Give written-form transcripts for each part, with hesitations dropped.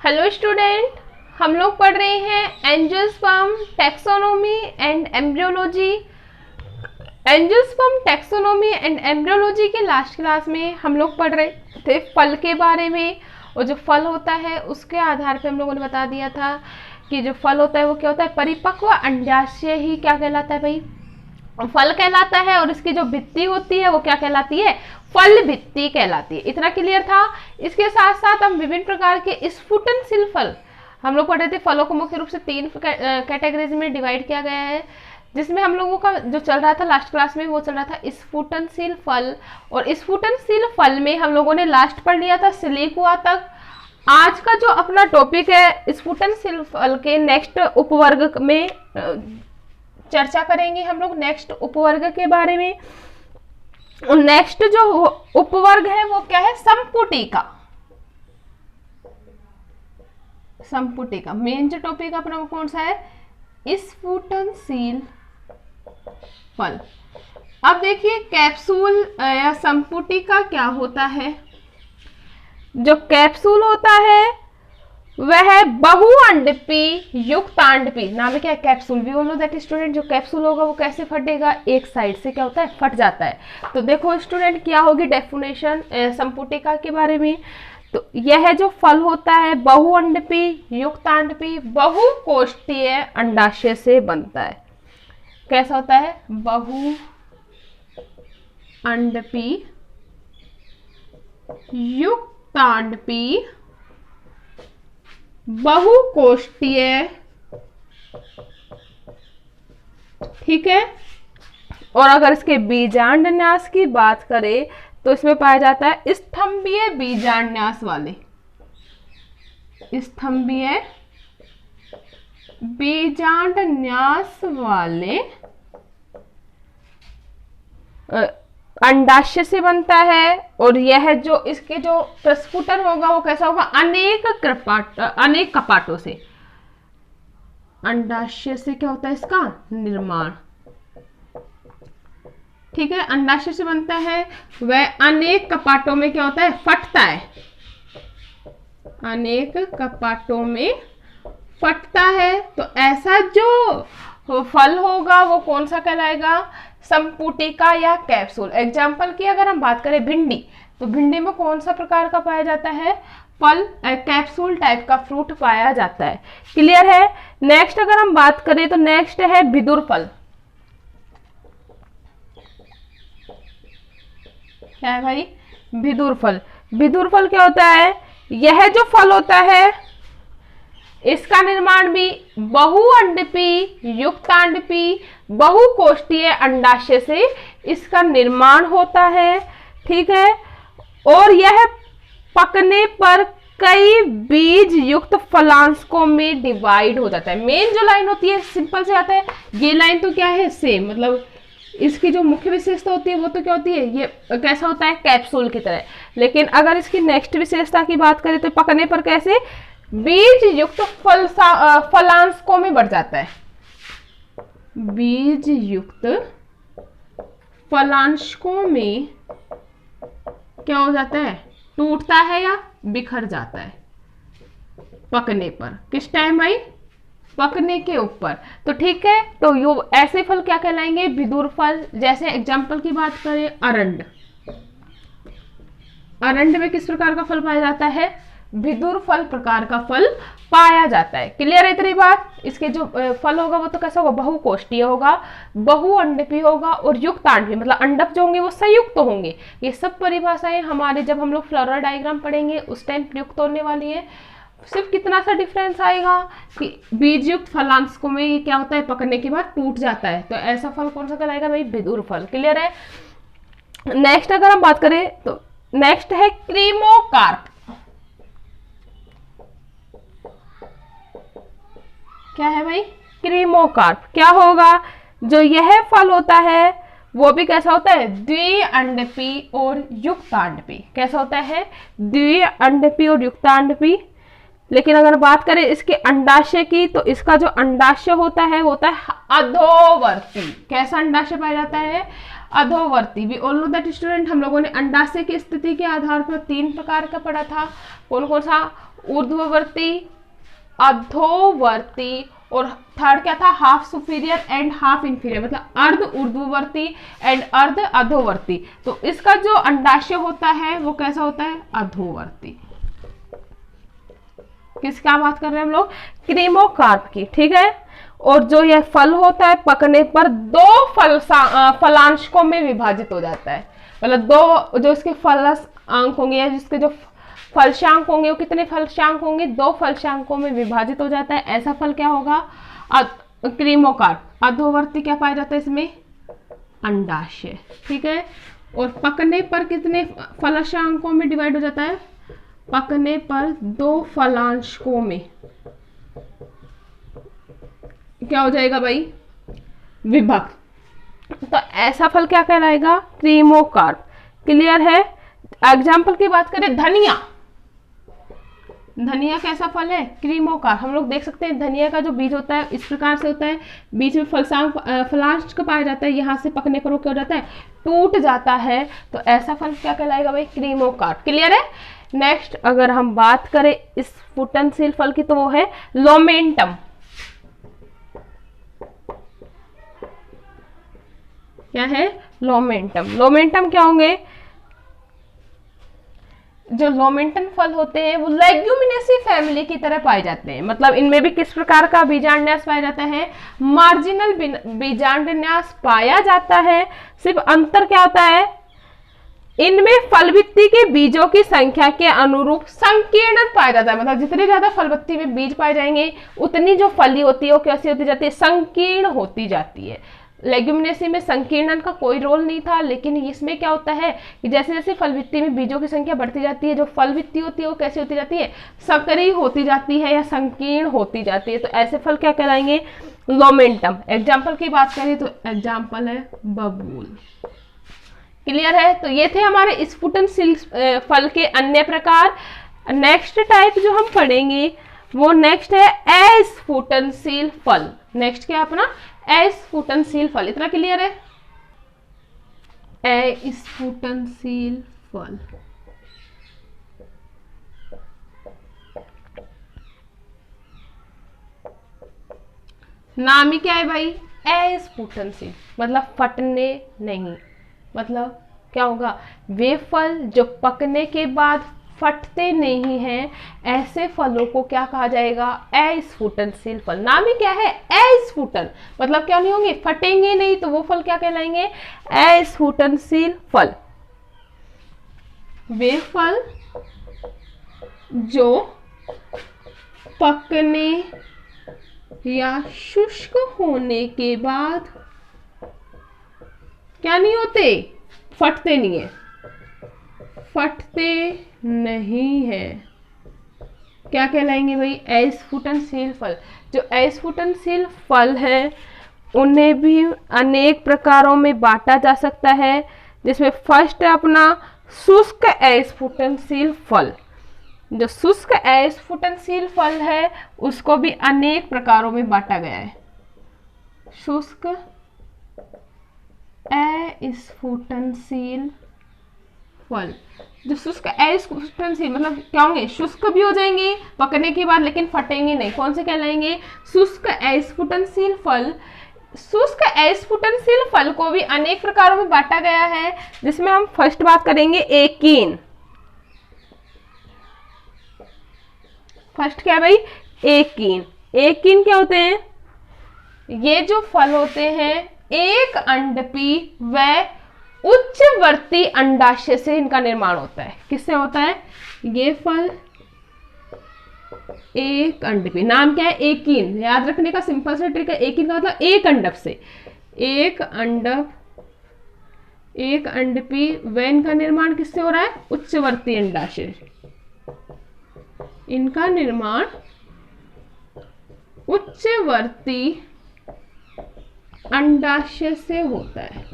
Hello student, हम लोग पढ़ रहे हैं angiosperm taxonomy and embryology. Angiosperm taxonomy and embryology के लास्ट क्लास में हम लोग पढ़ रहे थे फल के बारे में। और जो फल होता है उसके आधार पे हम लोगों ने बता दिया था कि जो फल होता है वो क्या होता है, परिपक्व अंडाशय ही क्या कहलाता है भाई, फल कहलाता है। और इसकी जो भित्ति होती है वो क्या कहलाती है, फल भित्ति कहलाती है। इतना क्लियर था। इसके साथ साथ हम विभिन्न प्रकार के स्फुटनशील फल हम लोग पढ़ रहे थे। फलों को मुख्य रूप से 3 कैटेगरीज में डिवाइड किया गया है, जिसमें हम लोगों का जो चल रहा था लास्ट क्लास में वो चल रहा था स्फुटनशील फल। और स्फुटनशील फल में हम लोगों ने लास्ट पढ़ लिया था सिलिकुआ तक। आज का जो अपना टॉपिक है स्फुटनशील फल के नेक्स्ट उपवर्ग में चर्चा करेंगे हम लोग नेक्स्ट उपवर्ग के बारे में। नेक्स्ट जो उपवर्ग है वो क्या है, संपुटिका। संपुटिका मेन जो टॉपिक अपना वो कौन सा है, स्फुटनशील फल। अब देखिए कैप्सूल या संपुटिका क्या होता है। जो कैप्सूल होता है वह बहुअंडपी युक्तांडपी, नाम है क्या, capsule. We all know that student, जो कैप्सूल होगा वो कैसे फटेगा, एक साइड से क्या होता है, फट जाता है। तो देखो स्टूडेंट क्या होगी डेफिनेशन संपुटिका के बारे में। तो यह जो फल होता है बहुअंडपी युक्तांडपी बहुकोष्ठीय अंडाशय से बनता है। कैसा होता है, बहुअंडपी युक्तांडपी बहुकोष्ठीय, ठीक है। और अगर इसके बीजांडन्यास की बात करें तो इसमें पाया जाता है स्तंभीय बीजांडन्यास वाले, स्तंभीय बीजांडन्यास वाले अंडाशय से बनता है। और यह जो इसके जो प्रस्फुटन होगा वो कैसा होगा, अनेक कपाटों से। अंडाशय से क्या होता है इसका निर्माण, ठीक है। अंडाशय से बनता है, वह अनेक कपाटों में क्या होता है, फटता है। अनेक कपाटों में फटता है। तो ऐसा जो फल होगा वो कौन सा कहलाएगा, संपुटिका या कैप्सूल। एग्जाम्पल की अगर हम बात करें भिंडी, तो भिंडी में कौन सा प्रकार का पाया जाता है, फल कैप्सूल टाइप का फ्रूट पाया जाता है। क्लियर है। नेक्स्ट अगर हम बात करें तो नेक्स्ट है विदुर फल। क्या है भाई, विदुर फल। विदुर फल क्या होता है, यह जो फल होता है इसका निर्माण भी बहुअंडपी युक्तांडपी बहुकोष्ठीय अंडाशय से इसका निर्माण होता है, ठीक है। और यह पकने पर कई बीज युक्त फलांशकों में डिवाइड हो जाता है। मेन जो लाइन होती है सिंपल से आता है, ये लाइन तो क्या है सेम, मतलब इसकी जो मुख्य विशेषता होती है वो तो क्या होती है, ये कैसा होता है कैप्सूल की तरह। लेकिन अगर इसकी नेक्स्ट विशेषता की बात करें तो पकने पर कैसे बीज युक्त फलांशकों में बढ़ जाता है। बीज युक्त फलांशकों में क्या हो जाता है, टूटता है या बिखर जाता है पकने पर। किस टाइम भाई, पकने के ऊपर। तो ठीक है, तो यो ऐसे फल क्या कहलाएंगे, विदुर फल। जैसे एग्जाम्पल की बात करें अरंड, अरंड में किस प्रकार का फल पाया जाता है, विदुर फल प्रकार का फल पाया जाता है। क्लियर है इतनी बात। इसके जो फल होगा वो तो कैसा होगा, बहुकोष्ठीय होगा, बहुअंडपी होगा और युक्तांडपी, मतलब अंडप जो होंगे वो संयुक्त होंगे। ये सब परिभाषाएं हमारे जब हम लोग फ्लोरल डायग्राम पढ़ेंगे उस टाइम प्रयुक्त होने वाली है। सिर्फ कितना सा डिफरेंस आएगा कि बीज युक्त फलांशकों में ये क्या होता है, पकड़ने के बाद टूट जाता है। तो ऐसा फल कौन सा कहलाएगा भाई, विदुर फल। क्लियर है। नेक्स्ट अगर हम बात करें तो नेक्स्ट है क्रीमोकार्प। क्या है भाई, क्रीमोकार्प। क्या होगा, जो यह फल होता है वो भी कैसा होता है, द्विअंडपी और युक्तांडपी। कैसा होता है, द्विअंडपी और युक्तांडपी। लेकिन अगर बात करें इसके अंडाशय की तो इसका जो अंडाशय होता है वो होता है अधोवर्ती। कैसा अंडाशय पाया जाता है, अधोवर्ती। We all know that student, हम लोगों ने अंडाशय की स्थिति के आधार पर 3 प्रकार का पढ़ा था। कौन कौन सा? ऊर्ध्ववर्ती, अधोवर्ती और थर्ड क्या था? Half superior and half inferior, मतलब अर्ध ऊर्ध्ववर्ती एंड अर्ध अधोवर्ती। तो इसका जो अंडाशय होता है वो कैसा होता है? अधोवर्ती। किसका बात कर रहे हैं हम लोग? क्रीमोकार्प की, ठीक है। और जो यह फल होता है पकने पर 2 फलांशकों में विभाजित हो जाता है। मतलब 2 जो इसके फलांक होंगे या जिसके जो फलशांक होंगे वो कितने फलशांक होंगे? 2 फलशांकों में विभाजित हो जाता है। ऐसा फल क्या होगा? क्रीमोकार्प। अधोवर्ती क्या पाया जाता है इसमें? अंडाशय, ठीक है। और पकने पर कितने फलशांकों में डिवाइड हो जाता है? पकने पर 2 फलांशकों में क्या हो जाएगा भाई? विभक्त। तो ऐसा फल क्या कहलाएगा? क्रीमोकार्प। क्लियर है? एग्जाम्पल की बात करें, धनिया। धनिया कैसा फल है? क्रीमोकार्प। हम लोग देख सकते हैं धनिया का जो बीज होता है इस प्रकार से होता है, बीच में फलांश पाया जाता है, यहाँ से पकने पर वो क्या हो जाता है? टूट जाता है। तो ऐसा फल क्या कहलाएगा भाई? क्रीमोकार्प। क्लियर है? नेक्स्ट अगर हम बात करें इस फुटनशील फल की तो वो है लोमेंटम। क्या है? लोमेंटम। लोमेंटम क्या होंगे? जो लोमेंटन फल होते हैं वो लेग्यूमिनेसी फैमिली की तरह पाए जाते हैं। मतलब इनमें भी किस प्रकार का बीजांडन्यास पाया जाता है? मार्जिनल बीजांडन्यास पाया जाता है। सिर्फ अंतर क्या होता है? इनमें फलभित्ति के बीजों की संख्या के अनुरूप संकीर्ण पाया जाता है। मतलब जितने ज्यादा फलभित्ति में बीज पाए जाएंगे उतनी जो फली होती है वो कैसी होती जाती है? संकीर्ण होती जाती है। लेग्यूमिनेसी में संकीर्णन का कोई रोल नहीं था, लेकिन इसमें क्या होता है कि जैसे जैसे फलभित्ति में बीजों की संख्या बढ़ती जाती है, जो फलभित्ति होती है वो कैसी होती जाती है? संकरी होती जाती है या संकीर्ण होती जाती है। तो ऐसे फल क्या कहलाएंगे? लोमेंटम। एग्जाम्पल की बात करें तो एग्जाम्पल है बबूल। क्लियर है? तो ये थे हमारे स्फुटनशील फल के अन्य प्रकार। नेक्स्ट टाइप जो हम पढ़ेंगे वो नेक्स्ट है अस्फुटनशील फल। नेक्स्ट क्या अपना? अस्फुटनशील फल। इतना क्लियर है? अस्फुटनशील फल। नाम ही क्या है भाई? अस्फुटनशील, मतलब फटने नहीं। मतलब क्या होगा? वे फल जो पकने के बाद फटते नहीं हैं, ऐसे फलों को क्या कहा जाएगा? अस्फुटनशील फल। नाम ही क्या है? अस्फुटन, मतलब क्या नहीं होंगे? फटेंगे नहीं, तो वो फल क्या कहलाएंगे? अस्फुटनशील फल। वे फल जो पकने या शुष्क होने के बाद क्या नहीं होते? फटते नहीं है। फटते नहीं है क्या कहलाएंगे भाई? अस्फुटनशील फल। जो अस्फुटनशील फल है उन्हें भी अनेक प्रकारों में बांटा जा सकता है, जिसमें फर्स्ट है अपना शुष्क अस्फुटनशील फल। जो शुष्क अस्फुटनशील फल है उसको भी अनेक प्रकारों में बांटा गया है। शुष्क अस्फुटनशील फल। जो शुष्क अस्फुटनशील मतलब क्या होंगे? शुष्क भी हो जाएंगे पकने के बाद लेकिन फटेंगे नहीं। कौन से कहलाएंगे? शुष्क अस्फुटनशील फल। शुष्क अस्फुटनशील फल को भी अनेक प्रकारों में बांटा गया है, जिसमें हम फर्स्ट बात करेंगे एकीन। फर्स्ट क्या भाई? एकीन। एकीन क्या होते हैं? ये जो फल होते हैं एक अंडपी व उच्चवर्ती अंडाशय से इनका निर्माण होता है। किससे होता है? ये फल एक अंडपी। नाम क्या है? एकीन। याद रखने का सिंपल सा ट्रिक है। एकीन का मतलब एक अंडप से। एक अंडप, एक अंडपी व इनका निर्माण किससे हो रहा है? उच्चवर्ती अंडाशय। इनका निर्माण उच्चवर्ती अंडाशय से होता है।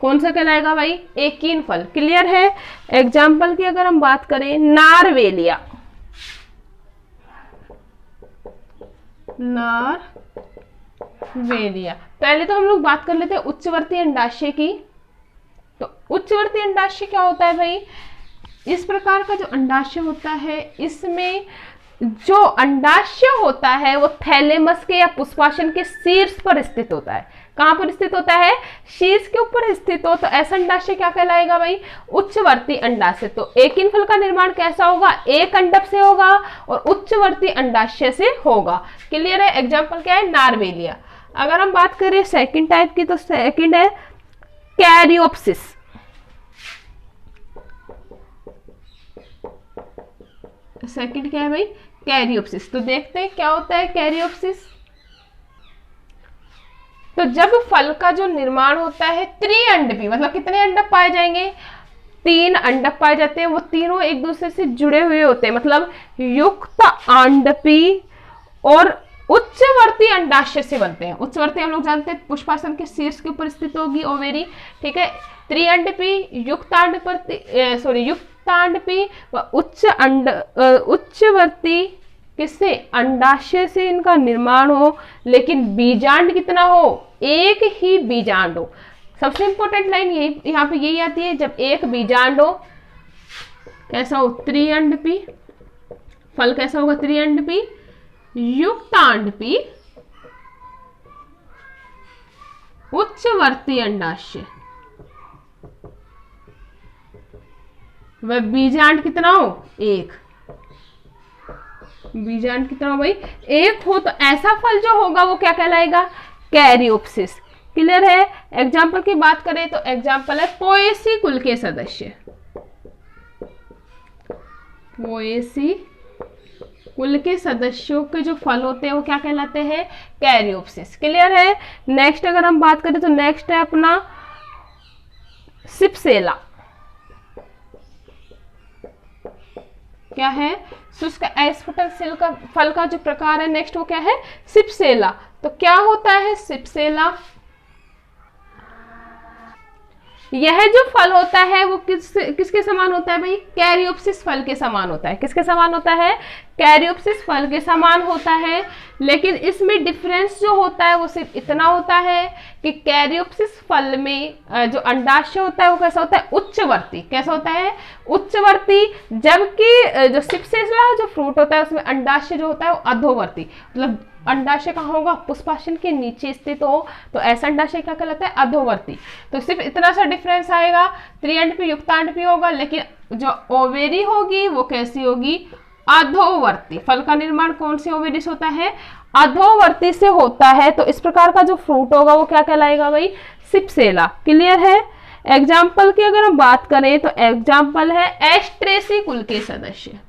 कौन सा कहलाएगा भाई? एकीन फल। क्लियर है? एग्जाम्पल की अगर हम बात करें, नारवेलिया। नारवेलिया। पहले तो हम लोग बात कर लेते हैं उच्चवर्ती अंडाशय की। तो उच्चवर्ती अंडाशय क्या होता है भाई, इस प्रकार का जो अंडाशय होता है इसमें जो अंडाशय होता है वो थैलेमस के या पुष्पाशन के शीर्ष पर स्थित होता है। कहां पर स्थित होता है, शीर्ष के ऊपर स्थित हो, तो ऐसा अंडाशय क्या कहलाएगा भाई, उच्चवर्ती अंडाशय। तो एकिन फल का निर्माण कैसा होगा, एक अंडक से होगा और उच्चवर्ती अंडाशय से होगा। क्लियर है। एग्जाम्पल क्या है, नार्वेलिया। अगर हम बात करें सेकंड टाइप की, तो सेकंड है कैरियोप्सिस। सेकंड क्या है भाई, कैरियोप्सिस। तो देखते हैं क्या होता है कैरियोप्सिस। तो जब फल का जो निर्माण होता है त्रिअंडपी, मतलब कितने अंडक पाए जाएंगे, 3 अंडक पाए जाते हैं, वो तीनों एक दूसरे से जुड़े हुए होते हैं, मतलब युक्त अंडपी और उच्चवर्ती अंडाशय से बनते हैं। उच्चवर्ती हम लोग जानते हैं पुष्पासन के शीर्ष के ऊपर स्थित होगी ओवेरी, ठीक है। त्रिअंडपी, युक्तांडपी व उच्चवर्ती किससे, अंडाशय से इनका निर्माण हो, लेकिन बीजांड कितना हो, एक ही बीजांड हो। सबसे इंपॉर्टेंट लाइन यही यहाँ पे यही आती है, जब एक बीजांड हो कैसा हो, त्रिअंडपी। फल कैसा होगा, त्रिअंडपी, युक्तांडपी, उच्चवर्ती अंडाशय, वह बीजांड कितना हो, एक। बीजांड कितना हो भाई, एक हो, तो ऐसा फल जो होगा वो क्या कहलाएगा, कैरियोप्सिस। क्लियर है। एग्जाम्पल की बात करें तो एग्जाम्पल है पोएसी कुल के सदस्य। पोएसी कुल के सदस्यों के जो फल होते हैं वो क्या कहलाते हैं, कैरियोप्सिस। क्लियर है। नेक्स्ट अगर हम बात करें तो नेक्स्ट है अपना सिप्सेला। क्या है, शुष्क अस्फुटनशील का फल का जो प्रकार है नेक्स्ट वो क्या है, सिप्सेला। तो क्या होता है सिप्सेला, यह जो फल होता है वो किसके समान होता है भाई, कैरियोप्सिस फल के समान होता है। किसके समान होता है, कैरियोप्सिस फल के समान होता है, लेकिन इसमें डिफरेंस जो होता है वो सिर्फ इतना होता है कि कैरियोप्सिस फल में जो अंडाशय होता है वो कैसा होता है, उच्चवर्ती। कैसा होता है, उच्चवर्ती, जबकि जो सिप्सेला जो फ्रूट होता है उसमें अंडाशय जो होता है वो अधोवर्ती, मतलब अंडाशय कहाँ होगा, पुष्पाशन के नीचे स्थित हो, तो ऐसा अंडाशय क्या कहलाता है, अधोवर्ती। तो सिर्फ इतना सा डिफरेंस आएगा, त्रिअंडपी युक्तांडपी होगा, लेकिन जो ओवेरी होगी वो कैसी होगी, अधोवर्ती। फल का निर्माण कौन सी ओवेरी से होता है, अधोवर्ती से होता है। तो इस प्रकार का जो फ्रूट होगा वो क्या कहलाएगा भाई, सिप्सेला। क्लियर है। एग्जाम्पल की अगर हम बात करें तो एग्जाम्पल है एस्ट्रेसी कुल के सदस्य।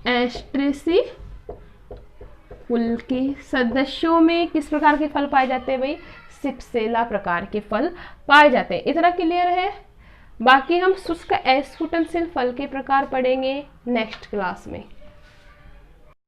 एस्ट्रेसी कुल के सदस्यों में किस प्रकार के फल पाए जाते हैं भाई, सिप्सेला प्रकार के फल पाए जाते हैं। इतना क्लियर है। बाकी हम शुष्क अस्फुटनशील फल के प्रकार पढ़ेंगे नेक्स्ट क्लास में।